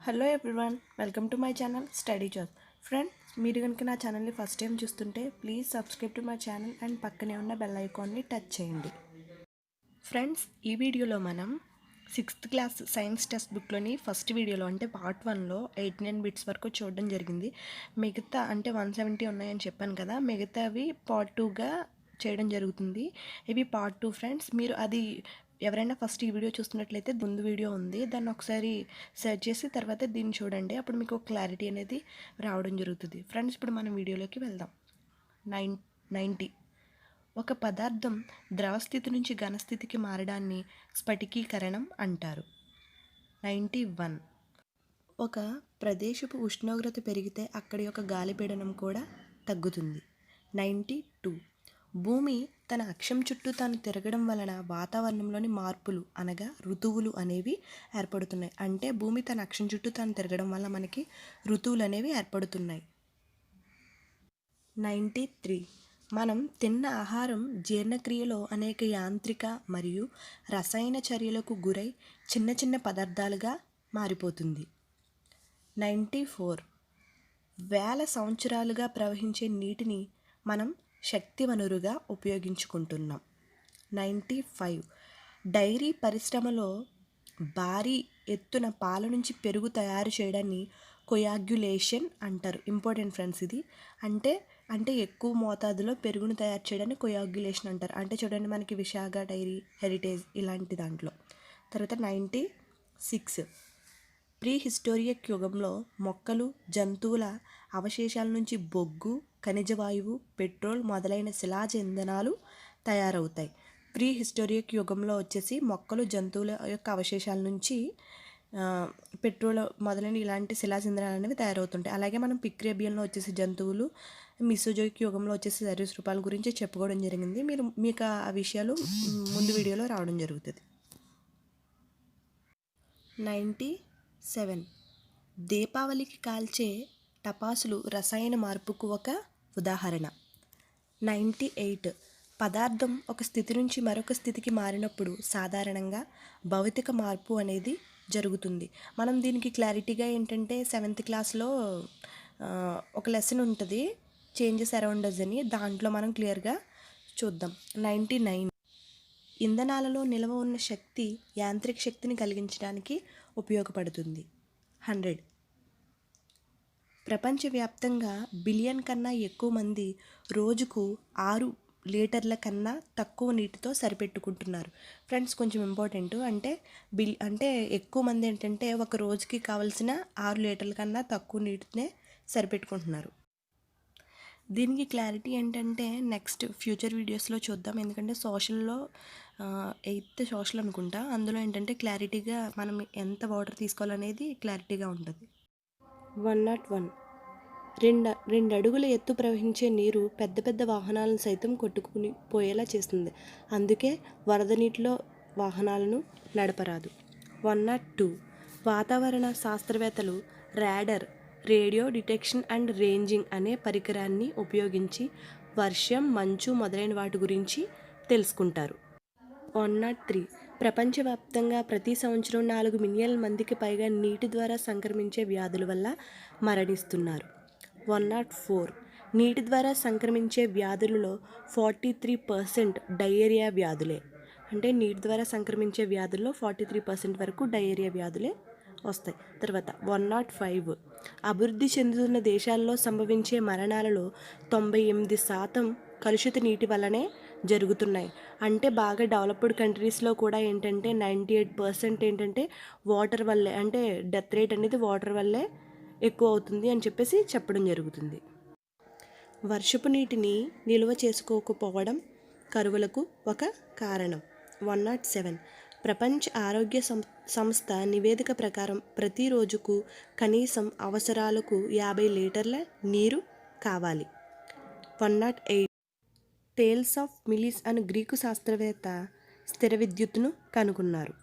Hello everyone, welcome to my channel study job. Friend, మీరు కనుక నా ఛానల్ని ఫస్ట్ టైం చూస్తుంటే please subscribe to my channel and పక్కనే ఉన్న బెల్ ఐకాన్ని టచ్ చేయండి. ఫ్రెండ్స్, ఈ వీడియోలో మనం 6th క్లాస్ సైన్స్ టెక్స్ట్ బుక్లోని ఫస్ట్ వీడియోలో అంటే పార్ట్ 1లో 89 బిట్స్ వరకు చూడడం జరిగింది. మిగతా అంటే 170 ఉన్నాయని చెప్పాను కదా, మిగతావి పార్ట్ 2గా చేయడం జరుగుతుంది. ఇవి పార్ట్ 2 ఫ్రెండ్స్. మీరు అది ఎవరైనా ఫస్ట్ ఈ వీడియో చూస్తున్నట్లయితే ముందు వీడియో ఉంది, దాన్ని ఒకసారి సెర్చ్ చేసి తర్వాత దీన్ని చూడండి. అప్పుడు మీకు క్లారిటీ అనేది రావడం జరుగుతుంది. ఫ్రెండ్స్, ఇప్పుడు మనం వీడియోలోకి వెళ్దాం. 90 ఒక పదార్థం ద్రవస్థితి నుంచి ఘనస్థితికి మారడాన్ని స్ఫటికీకరణం అంటారు. 91 ఒక ప్రదేశపు ఉష్ణోగ్రత పెరిగితే అక్కడి యొక్క గాలిపీడనం కూడా తగ్గుతుంది. 92 భూమి తన అక్షం చుట్టూ తాను తిరగడం వలన వాతావరణంలోని మార్పులు అనగా ఋతువులు అనేవి ఏర్పడుతున్నాయి. అంటే భూమి తన అక్షం చుట్టూ తాను తిరగడం వల్ల మనకి ఋతువులు అనేవి ఏర్పడుతున్నాయి. 93 మనం తిన్న ఆహారం జీర్ణక్రియలో అనేక యాంత్రిక మరియు రసాయన చర్యలకు గురై చిన్న చిన్న పదార్థాలుగా మారిపోతుంది. 94 వేల సంవత్సరాలుగా ప్రవహించే నీటిని మనం శక్తి వనరుగా ఉపయోగించుకుంటున్నాం. 95 డైరీ పరిశ్రమలో భారీ ఎత్తున పాల నుంచి పెరుగు తయారు చేయడాన్ని కొయాగ్యులేషన్ అంటారు. ఇంపార్టెంట్ ఫ్రెండ్స్, ఇది అంటే ఎక్కువ మోతాదులో పెరుగును తయారు చేయడాన్ని కొయాగ్యులేషన్ అంటారు. అంటే చూడండి, మనకి విశాఖ డైరీ, హెరిటేజ్ ఇలాంటి దాంట్లో. తర్వాత 96 ప్రీ హిస్టోరియక్ యుగంలో మొక్కలు, జంతువుల అవశేషాల నుంచి బొగ్గు, ఖనిజ వాయువు, పెట్రోల్ మొదలైన శిలాజ ఇంధనాలు తయారవుతాయి. ప్రీ హిస్టోరియక్ యుగంలో వచ్చేసి మొక్కలు, జంతువుల యొక్క అవశేషాల నుంచి పెట్రోల్ మొదలైన ఇలాంటి శిలాజ ఇంధనాలు అనేవి తయారవుతుంటాయి. అలాగే మనం పిక్రేబియంలో వచ్చేసి జంతువులు, మిసోజోయిక్ యుగంలో వచ్చేసి సరీసృపాల గురించి చెప్పుకోవడం జరిగింది. మీకు ఆ విషయాలు ముందు వీడియోలో రావడం జరుగుతుంది. 97 దీపావళికి కాల్చే టపాసులు రసాయన మార్పుకు ఒక ఉదాహరణ. 98 పదార్థం ఒక స్థితి నుంచి మరొక స్థితికి మారినప్పుడు సాధారణంగా భౌతిక మార్పు అనేది జరుగుతుంది. మనం దీనికి క్లారిటీగా ఏంటంటే 7th క్లాస్లో ఒక లెసన్ ఉంటుంది, చేంజెస్ అరౌండ్ అస్ అని. దాంట్లో మనం క్లియర్గా చూద్దాం. 99 ఇంధనాలలో నిల్వ ఉన్న శక్తి యాంత్రిక శక్తిని కలిగించడానికి ఉపయోగపడుతుంది. 100 ప్రపంచవ్యాప్తంగా బిలియన్ కన్నా ఎక్కువ మంది రోజుకు 6 లీటర్ల కన్నా తక్కువ నీటితో సరిపెట్టుకుంటున్నారు. ఫ్రెండ్స్, కొంచెం ఇంపార్టెంట్, అంటే ఎక్కువ మంది ఏంటంటే ఒక రోజుకి కావాల్సిన 6 లీటర్ల కన్నా తక్కువ నీటినే సరిపెట్టుకుంటున్నారు. దీనికి క్లారిటీ ఏంటంటే నెక్స్ట్ ఫ్యూచర్ వీడియోస్లో చూద్దాం. ఎందుకంటే సోషల్లో 8th సోషల్ అనుకుంటా, అందులో ఏంటంటే క్లారిటీగా మనం ఎంత వాటర్ తీసుకోవాలనేది క్లారిటీగా ఉంటుంది. 101 రెండు అడుగుల ఎత్తు ప్రవహించే నీరు పెద్ద పెద్ద వాహనాలను సైతం కొట్టుకుని పోయేలా చేస్తుంది. అందుకే వరద నీటిలో వాహనాలను నడపరాదు. 102 వాతావరణ శాస్త్రవేత్తలు radar, radio detection and ranging అనే పరికరాన్ని ఉపయోగించి వర్షం, మంచు మొదలైన వాటి గురించి తెలుసుకుంటారు. 103 ప్రపంచవ్యాప్తంగా ప్రతి సంవత్సరం 4 మిలియన్ల మందికి పైగా నీటి ద్వారా సంక్రమించే వ్యాధుల వల్ల మరణిస్తున్నారు. 104 నీటి ద్వారా సంక్రమించే వ్యాధులలో 43% డయేరియా వ్యాధులే. అంటే నీటి ద్వారా సంక్రమించే వ్యాధుల్లో 43% వరకు డయేరియా వ్యాధులే వస్తాయి. తర్వాత 105 అభివృద్ధి చెందుతున్న దేశాల్లో సంభవించే మరణాలలో 98% కలుషిత నీటి వల్లనే జరుగుతున్నాయి. అంటే బాగా డెవలప్డ్ కంట్రీస్లో కూడా ఏంటంటే 98% ఏంటంటే వాటర్ వల్లే, అంటే డెత్ రేట్ అనేది వాటర్ వల్లే ఎక్కువ అవుతుంది అని చెప్పేసి చెప్పడం జరుగుతుంది. వర్షపు నీటిని నిల్వ చేసుకోకపోవడం కరువులకు ఒక కారణం. 107 ప్రపంచ ఆరోగ్య సంస్థ నివేదిక ప్రకారం ప్రతి రోజుకు కనీసం అవసరాలకు 50 లీటర్ల నీరు కావాలి. 108 టేల్స్ ఆఫ్ మిలిస్ అనే గ్రీకు శాస్త్రవేత్త స్థిర విద్యుత్తును కనుగొన్నారు.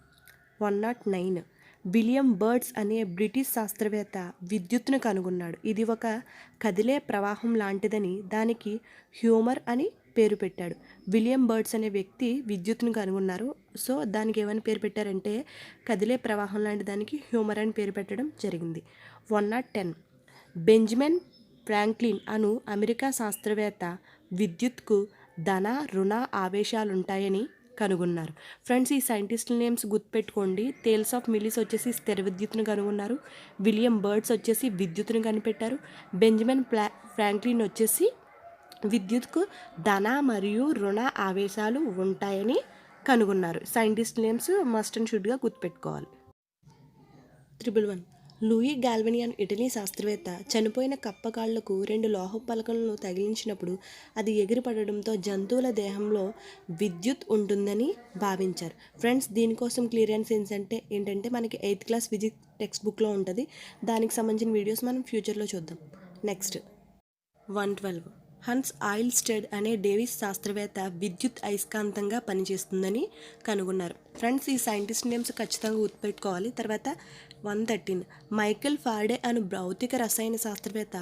109 విలియం బర్డ్స్ అనే బ్రిటిష్ శాస్త్రవేత్త విద్యుత్తును కనుగొన్నాడు. ఇది ఒక కదిలే ప్రవాహం లాంటిదని, దానికి హ్యూమర్ అని పేరు పెట్టాడు. విలియం బర్డ్స్ అనే వ్యక్తి విద్యుత్తును కనుగొన్నారు. సో దానికి ఏమని పేరు పెట్టారంటే కదిలే ప్రవాహం లాంటి దానికి హ్యూమర్ అని పేరు పెట్టడం జరిగింది. 110 బెంజమిన్ ఫ్రాంక్లిన్ అను అమెరికా శాస్త్రవేత్త విద్యుత్కు ధన రుణ ఆవేశాలుంటాయని కనుగొన్నారు. ఫ్రెండ్స్, ఈ సైంటిస్టుల నేమ్స్ గుర్తుపెట్టుకోండి. థేల్స్ ఆఫ్ మిల్లిస్ వచ్చేసి స్థిర విద్యుత్తును కనుగొన్నారు. విలియం బర్డ్స్ వచ్చేసి విద్యుత్తును కనిపెట్టారు. బెంజమిన్ ఫ్రాంక్లిన్ వచ్చేసి విద్యుత్కు ధన మరియు రుణ ఆవేశాలు ఉంటాయని కనుగొన్నారు. సైంటిస్ట్ నేమ్స్ మస్ట్ అండ్ షుడ్గా గుర్తుపెట్టుకోవాలి. 111 లూయి గాల్వనియన్ ఇటలీ శాస్త్రవేత్త చనిపోయిన కప్పకాళ్లకు 2 లోహపు పలకలను తగిలించినప్పుడు అది ఎగిరిపడడంతో జంతువుల దేహంలో విద్యుత్ ఉంటుందని భావించారు. ఫ్రెండ్స్, దీనికోసం క్లియరెన్స్ ఏంటంటే మనకి 8th క్లాస్ ఫిజిక్స్ టెక్స్ట్ బుక్లో ఉంటుంది. దానికి సంబంధించిన వీడియోస్ మనం ఫ్యూచర్లో చూద్దాం. నెక్స్ట్ 112 హన్స్ ఆయిల్స్టెడ్ అనే డేవిస్ శాస్త్రవేత్త విద్యుత్ అయస్కాంతంగా పనిచేస్తుందని కనుగొన్నారు. ఫ్రెండ్స్, ఈ సైంటిస్ట్ నేమ్స్ ఖచ్చితంగా గుర్తుపెట్టుకోవాలి. తర్వాత 113 మైకేల్ ఫారడే అను భౌతిక రసాయన శాస్త్రవేత్త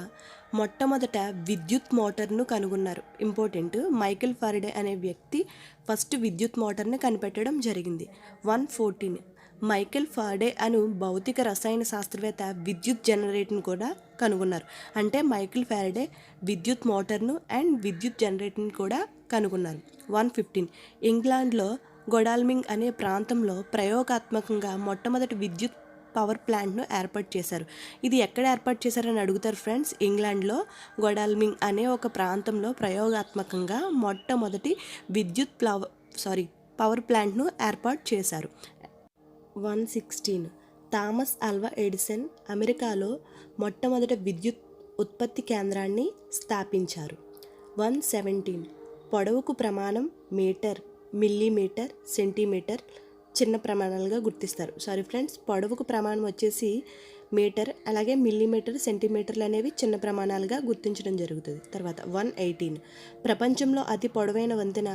మొట్టమొదట విద్యుత్ మోటార్ను కనుగొన్నారు. ఇంపార్టెంట్, మైకేల్ ఫారడే అనే వ్యక్తి ఫస్ట్ విద్యుత్ మోటార్ను కనిపెట్టడం జరిగింది. 114 మైకేల్ ఫారడే అను భౌతిక రసాయన శాస్త్రవేత్త విద్యుత్ జనరేటర్ను కూడా కనుగొన్నారు. అంటే మైకేల్ ఫారడే విద్యుత్ మోటార్ను అండ్ విద్యుత్ జనరేటర్ను కూడా కనుగొన్నారు. 115 ఇంగ్లాండ్లో గొడాల్మింగ్ అనే ప్రాంతంలో ప్రయోగాత్మకంగా మొట్టమొదటి విద్యుత్ పవర్ ప్లాంట్ను ఏర్పాటు చేశారు. ఇది ఎక్కడ ఏర్పాటు చేశారని అడుగుతారు ఫ్రెండ్స్. ఇంగ్లాండ్లో గొడాల్మింగ్ అనే ఒక ప్రాంతంలో ప్రయోగాత్మకంగా మొట్టమొదటి విద్యుత్ పవర్ ప్లాంట్ను ఏర్పాటు చేశారు. 116 థామస్ ఆల్వా ఎడిసన్ అమెరికాలో మొట్టమొదటి విద్యుత్ ఉత్పత్తి కేంద్రాన్ని స్థాపించారు. 117 పొడవుకు ప్రమాణం మీటర్, మిల్లీమీటర్, సెంటీమీటర్ చిన్న ప్రమాణాలుగా గుర్తిస్తారు. ఫ్రెండ్స్, పొడవుకు ప్రమాణం వచ్చేసి మీటర్, అలాగే మిల్లీమీటర్, సెంటీమీటర్లు అనేవి చిన్న ప్రమాణాలుగా గుర్తించడం జరుగుతుంది. తర్వాత 118 ప్రపంచంలో అతి పొడవైన వంతెన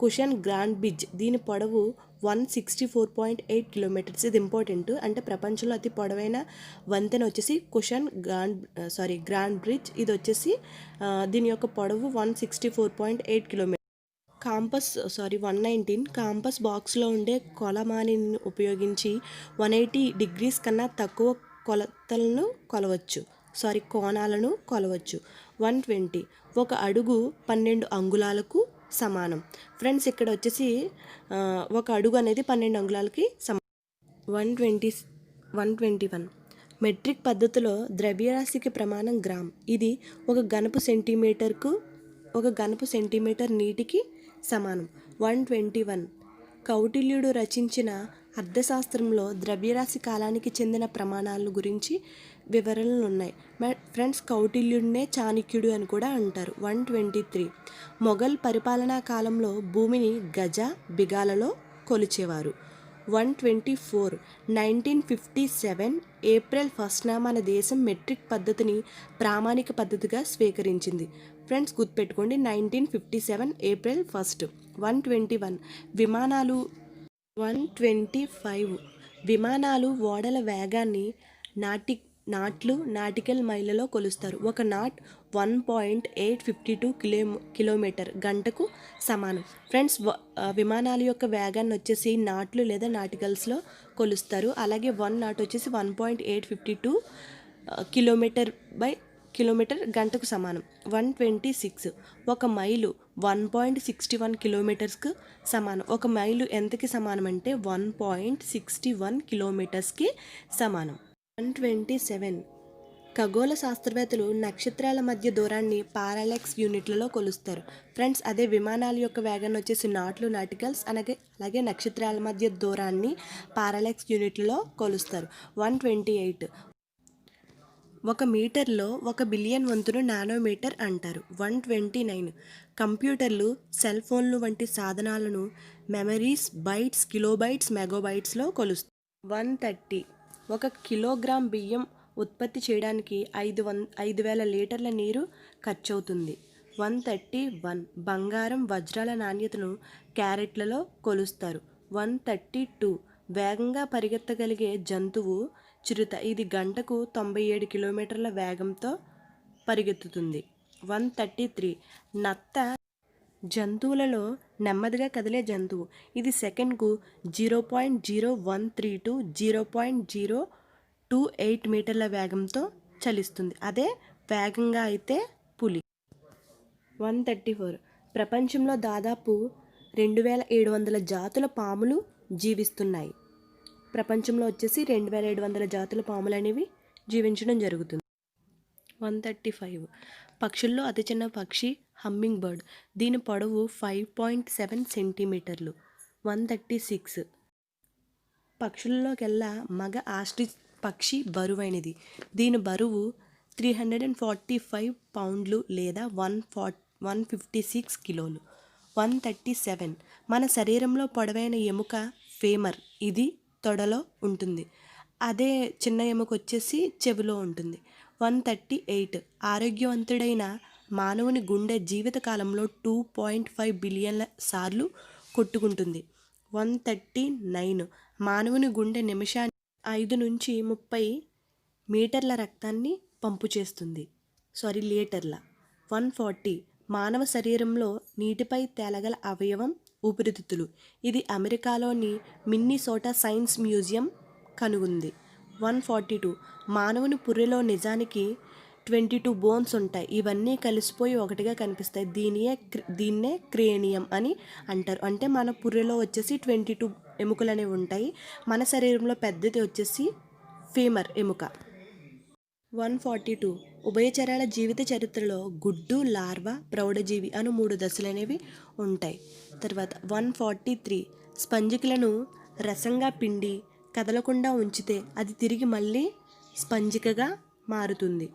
కుషన్ గ్రాండ్ బ్రిడ్జ్. దీని పొడవు 164.8 కిలోమీటర్స్. ఇది ఇంపార్టెంట్, అంటే ప్రపంచంలో అతి పొడవైన వంతెన వచ్చేసి కుషన్ గ్రాండ్ బ్రిడ్జ్. ఇది వచ్చేసి దీని యొక్క పొడవు 164.8 కిలోమీటర్. 119 కాంపస్ బాక్స్లో ఉండే కొలమానిని ఉపయోగించి 180 డిగ్రీస్ కన్నా తక్కువ కోణాలను కొలవచ్చు. 120 1 అడుగు 12 అంగుళాలకు సమానం. ఫ్రెండ్స్, ఇక్కడ వచ్చేసి 1 అడుగు అనేది 12 అంగుళాలకి సమానం. 121 మెట్రిక్ పద్ధతిలో ద్రవ్యరాశికి ప్రమాణం గ్రామ్. ఇది 1 ఘనపు సెంటీమీటర్ నీటికి సమానం. 121 కౌటిల్యుడు రచించిన అర్థశాస్త్రంలో ద్రవ్యరాశి కాలానికి చెందిన ప్రమాణాల గురించి వివరణలు ఉన్నాయి. ఫ్రెండ్స్, కౌటిల్యుడినే చాణక్యుడు అని కూడా అంటారు. 123 మొఘల్ పరిపాలనా కాలంలో భూమిని గజ, బిగాలలో కొలిచేవారు. 124 1957 ఏప్రిల్ 1న మన దేశం మెట్రిక్ పద్ధతిని ప్రామాణిక పద్ధతిగా స్వీకరించింది. ఫ్రెండ్స్, గుర్తుపెట్టుకోండి, 1957 ఏప్రిల్ 1. 121 విమానాలు 125 విమానాలు ఓడల వేగాన్ని నాటికల్ మైళ్ళలో కొలుస్తారు. 1 నాట్ 1.852 కిలోమీటర్ గంటకు సమానం. ఫ్రెండ్స్, విమానాల యొక్క వేగాన్ని వచ్చేసి నాట్లు లేదా నాటికల్స్లో కొలుస్తారు. అలాగే 1 నాట్ వచ్చేసి 1.852 కిలోమీటర్ గంటకు సమానం. 126 1 మైలు 1.61 కిలోమీటర్స్కి సమానం. 1 మైలు ఎంతకి సమానం అంటే 1.61 కిలోమీటర్స్కి సమానం. 127 ఖగోళ శాస్త్రవేత్తలు నక్షత్రాల మధ్య దూరాన్ని పారాలెక్స్ యూనిట్లలో కొలుస్తారు. ఫ్రెండ్స్, అదే విమానాల యొక్క వేగాన్ని వచ్చేసి నాట్లు, నాటికల్స్, అలాగే నక్షత్రాల మధ్య దూరాన్ని పారాలెక్స్ యూనిట్లలో కొలుస్తారు. 128 1 మీటర్లో 1 బిలియన్ వంతును నానోమీటర్ అంటారు. 129 కంప్యూటర్లు, సెల్ ఫోన్లు వంటి సాధనాలను మెమరీస్, బైట్స్, కిలోబైట్స్, మెగాబైట్స్లో కొలుస్తారు. 130 1 కిలోగ్రాం బియ్యం ఉత్పత్తి చేయడానికి 5,000 లీటర్ల నీరు ఖర్చవుతుంది. 131 బంగారం, వజ్రాల నాణ్యతను క్యారెట్లలో కొలుస్తారు. 132 వేగంగా పరిగెత్తగలిగే జంతువు చిరుత. ఇది గంటకు 97 కిలోమీటర్ల వేగంతో పరిగెత్తుతుంది. 133 నత్త జంతువులలో నెమ్మదిగా కదిలే జంతువు. ఇది సెకండ్కు 0.0132 టు 0.028 మీటర్ల వేగంతో చలిస్తుంది. అదే వేగంగా అయితే పులి. 134. ప్రపంచంలో దాదాపు 2700 జాతుల పాములు జీవిస్తున్నాయి. ప్రపంచంలో వచ్చేసి 2700 జాతుల పాములు అనేవి జీవించడం జరుగుతుంది. 135. పక్షుల్లో అతి చిన్న పక్షి హమ్మింగ్ బర్డ్. దీని పొడవు 5.7 సెంటీమీటర్లు. 136. పక్షుల్లోకెల్లా మగ ఆస్ట్రిచ్ పక్షి బరువైనది. దీని బరువు 345 పౌండ్లు లేదా 156 కిలోలు. 137. మన శరీరంలో పొడవైన ఎముక ఫేమర్. ఇది తొడలో ఉంటుంది. అదే చిన్న ఎముక వచ్చేసి చెవిలో ఉంటుంది. 138. ఆరోగ్యవంతుడైన మానవుని గుండె జీవితకాలంలో 2.5 బిలియన్ల సార్లు కొట్టుకుంటుంది. 139. మానవుని గుండె నిమిషానికి 5 నుంచి 30 మీటర్ల రక్తాన్ని పంపు చేస్తుంది. లీటర్ల. 140. మానవ శరీరంలో నీటిపై తేలగల అవయవం ఊపిరితిత్తులు. ఇది అమెరికాలోని మిన్నీసోటా సైన్స్ మ్యూజియం కనుగొంది. 142. మానవుని పుర్రెలో నిజానికి 22 బోన్స్ ఉంటాయి. ఇవన్నీ కలిసిపోయి ఒకటిగా కనిపిస్తాయి. దీన్నే క్రేనియం అని అంటారు. అంటే మన పుర్రెలో వచ్చేసి 22 ఎముకలు అనేవి ఉంటాయి. మన శరీరంలో పెద్దది వచ్చేసి ఫీమర్ ఎముక. 142. ఉభయచరాల జీవిత చరిత్రలో గుడ్డు, లార్వా, ప్రౌఢజీవి అను 3 దశలు అనేవి ఉంటాయి. తర్వాత 143. స్పంజికలను రసంగా పిండి కదలకుండా ఉంచితే అది తిరిగి మళ్ళీ స్పంజికగా మారుతుంది.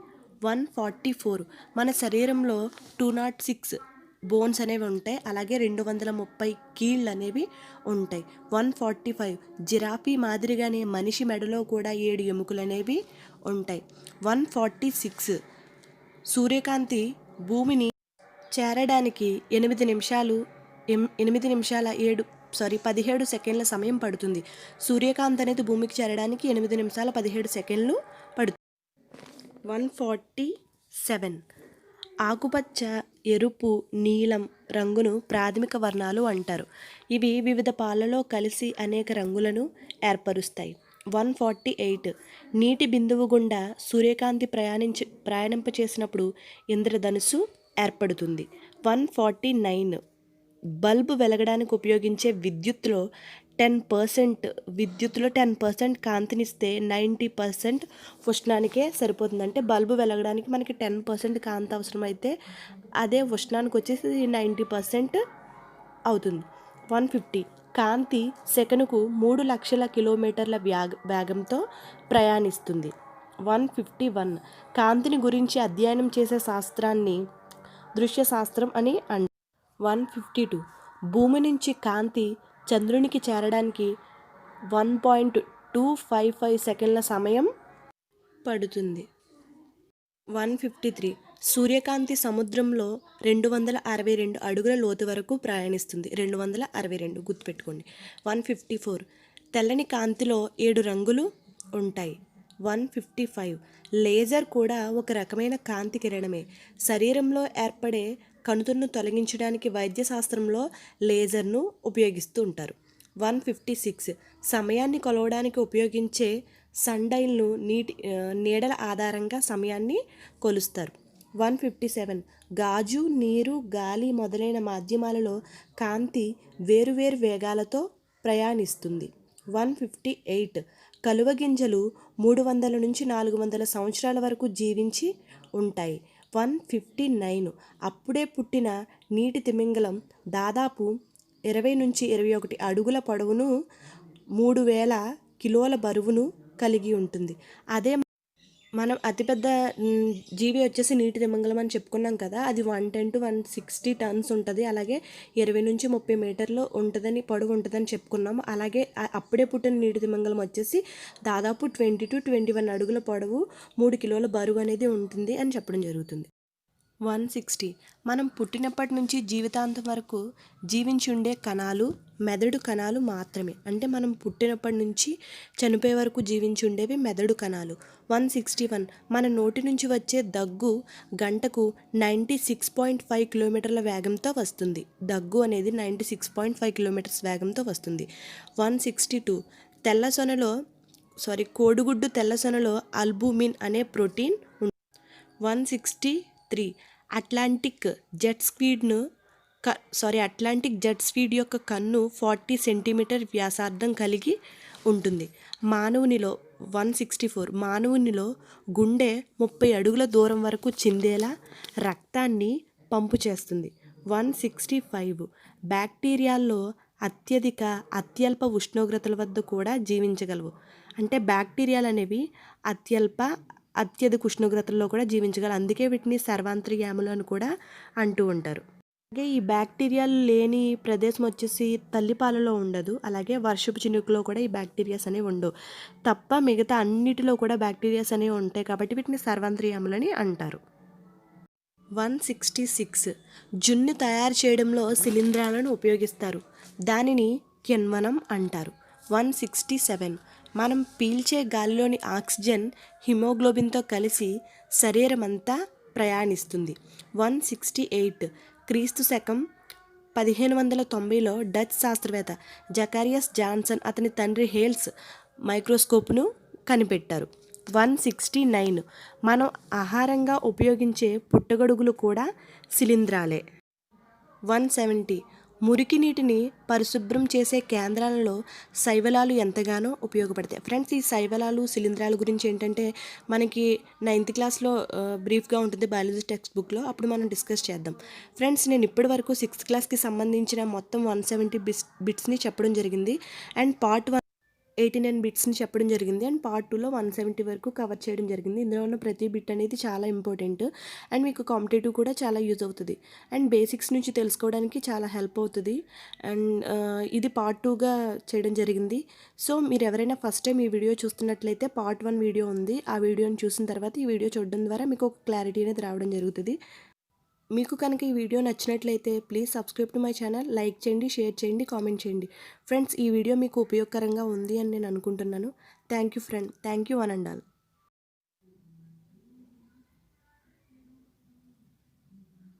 144. మన శరీరంలో 206 బోన్స్ అనేవి ఉంటాయి. అలాగే 230 కీళ్ళు అనేవి ఉంటాయి. 145. జిరాఫీ మాదిరిగానే మనిషి మెడలో కూడా 7 ఎముకలు అనేవి ఉంటాయి. 146. సూర్యకాంతి భూమిని చేరడానికి 17 సెకండ్ల సమయం పడుతుంది. సూర్యకాంతి అనేది భూమికి చేరడానికి 8 నిమిషాల 17 సెకండ్లు పడుతుంది. 147. ఆకుపచ్చ, ఎరుపు, నీలం రంగును ప్రాథమిక వర్ణాలు అంటారు. ఇవి వివిధ పాలలో కలిసి అనేక రంగులను ఏర్పరుస్తాయి. 148. నీటి బిందువు గుండా సూర్యకాంతి ప్రయాణింపచేసినప్పుడు ఇంద్రధనుస్సు ఏర్పడుతుంది. 149. బల్బు వెలగడానికి ఉపయోగించే విద్యుత్తులో 10% కాంతినిస్తే 90% ఉష్ణానికే సరిపోతుంది. అంటే బల్బు వెలగడానికి మనకి 10% కాంతి అవసరమైతే అదే ఉష్ణానికి వచ్చేసి 90% అవుతుంది. 150. కాంతి సెకనుకు 3 లక్షల కిలోమీటర్ల వేగంతో ప్రయాణిస్తుంది. 151. కాంతిని గురించి అధ్యయనం చేసే శాస్త్రాన్ని దృశ్య శాస్త్రం అని అంటారు. 152. భూమి నుంచి కాంతి చంద్రునికి చేరడానికి 1.255 సెకండ్ల సమయం పడుతుంది. 153. సూర్యకాంతి సముద్రంలో 262 అడుగుల లోతు వరకు ప్రయాణిస్తుంది. 262 గుర్తుపెట్టుకోండి. 154. తెల్లని కాంతిలో 7 రంగులు ఉంటాయి. 155. లేజర్ కూడా ఒక రకమైన కాంతి కిరణమే. శరీరంలో ఏర్పడే కణుతులను తొలగించడానికి వైద్యశాస్త్రంలో లేజర్ను ఉపయోగిస్తూ ఉంటారు. 156. సమయాన్ని కొలవడానికి ఉపయోగించే సన్డైల్ను నీడల ఆధారంగా సమయాన్ని కొలుస్తారు. 157. గాజు, నీరు, గాలి మొదలైన మాధ్యమాలలో కాంతి వేరువేరు వేగాలతో ప్రయాణిస్తుంది. 158. కలువ గింజలు 300 నుంచి 400 సంవత్సరాల వరకు జీవించి ఉంటాయి. 159. అప్పుడే పుట్టిన నీటి తిమింగలం దాదాపు 20 నుంచి 21 అడుగుల పొడవును 3000 కిలోల బరువును కలిగి ఉంటుంది. అదే మనం అతిపెద్ద జీవి వచ్చేసి నీటి తిమింగలం అని చెప్పుకున్నాం కదా, అది 110 to 160 టన్స్ ఉంటుంది. అలాగే 20 నుంచి 30 మీటర్లు ఉంటుందని పొడవు ఉంటుందని చెప్పుకున్నాము. అలాగే అప్పుడే పుట్టిన నీటి తిమింగలం వచ్చేసి దాదాపు 20 to 21 అడుగుల పొడవు 3 కిలోల బరువు అనేది ఉంటుంది అని చెప్పడం జరుగుతుంది. 160. మనం పుట్టినప్పటి నుంచి జీవితాంతం వరకు జీవించి ఉండే కణాలు మెదడు కణాలు మాత్రమే. అంటే మనం పుట్టినప్పటి నుంచి చనిపోయే వరకు జీవించి ఉండేవి మెదడు కణాలు. 161 మన నోటి నుంచి వచ్చే దగ్గు గంటకు 96.5 కిలోమీటర్ల వేగంతో వస్తుంది. దగ్గు అనేది 96.5 కిలోమీటర్స్ వేగంతో వస్తుంది. 162 కోడిగుడ్డు తెల్లసొనలో అల్బుమిన్ అనే ప్రోటీన్. 163 అట్లాంటిక్ జెట్ స్పీడ్ యొక్క కన్ను 40 సెంటీమీటర్ వ్యాసార్థం కలిగి ఉంటుంది. 164 మానవునిలో గుండె 30 అడుగుల దూరం వరకు చిందేలా రక్తాన్ని పంపు చేస్తుంది. 165 బ్యాక్టీరియాల్లో అత్యల్ప ఉష్ణోగ్రతల వద్ద కూడా జీవించగలవు. అంటే బ్యాక్టీరియాలు అనేవి అత్యధిక ఉష్ణోగ్రతల్లో కూడా జీవించగలవు. అందుకే వీటిని సర్వాంతర్యాములు అని కూడా అంటూ ఉంటారు. అలాగే ఈ బ్యాక్టీరియాలు లేని ప్రదేశం వచ్చేసి తల్లిపాలలో ఉండదు. అలాగే వర్షపు చినుకులో కూడా ఈ బ్యాక్టీరియాస్ అనేవి ఉండవు. తప్ప మిగతా అన్నిటిలో కూడా బ్యాక్టీరియాస్ అనేవి ఉంటాయి కాబట్టి వీటిని సర్వాంతర్యాములని అంటారు. 166 జున్ను తయారు చేయడంలో శిలీంధ్రాలను ఉపయోగిస్తారు. దానిని కిణ్వనం అంటారు. 167 మనం పీల్చే గాలిలోని ఆక్సిజన్ హిమోగ్లోబిన్తో కలిసి శరీరమంతా ప్రయాణిస్తుంది. 168 క్రీస్తు శకం 1590లో డచ్ శాస్త్రవేత్త జకారియస్ జాన్సన్ అతని తండ్రి హేల్స్ మైక్రోస్కోప్ను కనిపెట్టారు. 169 మనం ఆహారంగా ఉపయోగించే పుట్టగొడుగులు కూడా శిలీంధ్రాలే. 170 మురికి నీటిని పరిశుభ్రం చేసే కేంద్రాలలో శైవలాలు ఎంతగానో ఉపయోగపడతాయి. ఫ్రెండ్స్, ఈ శైవలాలు శిలీంధ్రాల గురించి ఏంటంటే మనకి 9th క్లాస్లో బ్రీఫ్గా ఉంటుంది బయాలజీ టెక్స్ట్ బుక్లో, అప్పుడు మనం డిస్కస్ చేద్దాం. ఫ్రెండ్స్, నేను ఇప్పటి వరకు 6th క్లాస్కి సంబంధించిన మొత్తం 170 బిట్స్ని చెప్పడం జరిగింది. అండ్ పార్ట్ 1 89 బిట్స్ని చెప్పడం జరిగింది. అండ్ పార్ట్ 2లో 170 వరకు కవర్ చేయడం జరిగింది. ఇందులో ఉన్న ప్రతి బిట్ అనేది చాలా ఇంపార్టెంట్ అండ్ మీకు కాంపిటేటివ్ కూడా చాలా యూజ్ అవుతుంది అండ్ బేసిక్స్ నుంచి తెలుసుకోవడానికి చాలా హెల్ప్ అవుతుంది. అండ్ ఇది పార్ట్ 2గా చేయడం జరిగింది. సో మీరు ఎవరైనా ఫస్ట్ టైం ఈ వీడియో చూస్తున్నట్లయితే పార్ట్ 1 వీడియో ఉంది. ఆ వీడియోని చూసిన తర్వాత ఈ వీడియో చూడడం ద్వారా మీకు ఒక క్లారిటీ అనేది రావడం జరుగుతుంది. మీకు కనుక ఈ వీడియో నచ్చినట్లయితే please subscribe to my channel, like చేయండి, షేర్ చేయండి, కామెంట్ చేయండి. ఫ్రెండ్స్, ఈ వీడియో మీకు ఉపయోగకరంగా ఉంది అని నేను అనుకుంటున్నాను. Thank you one and all.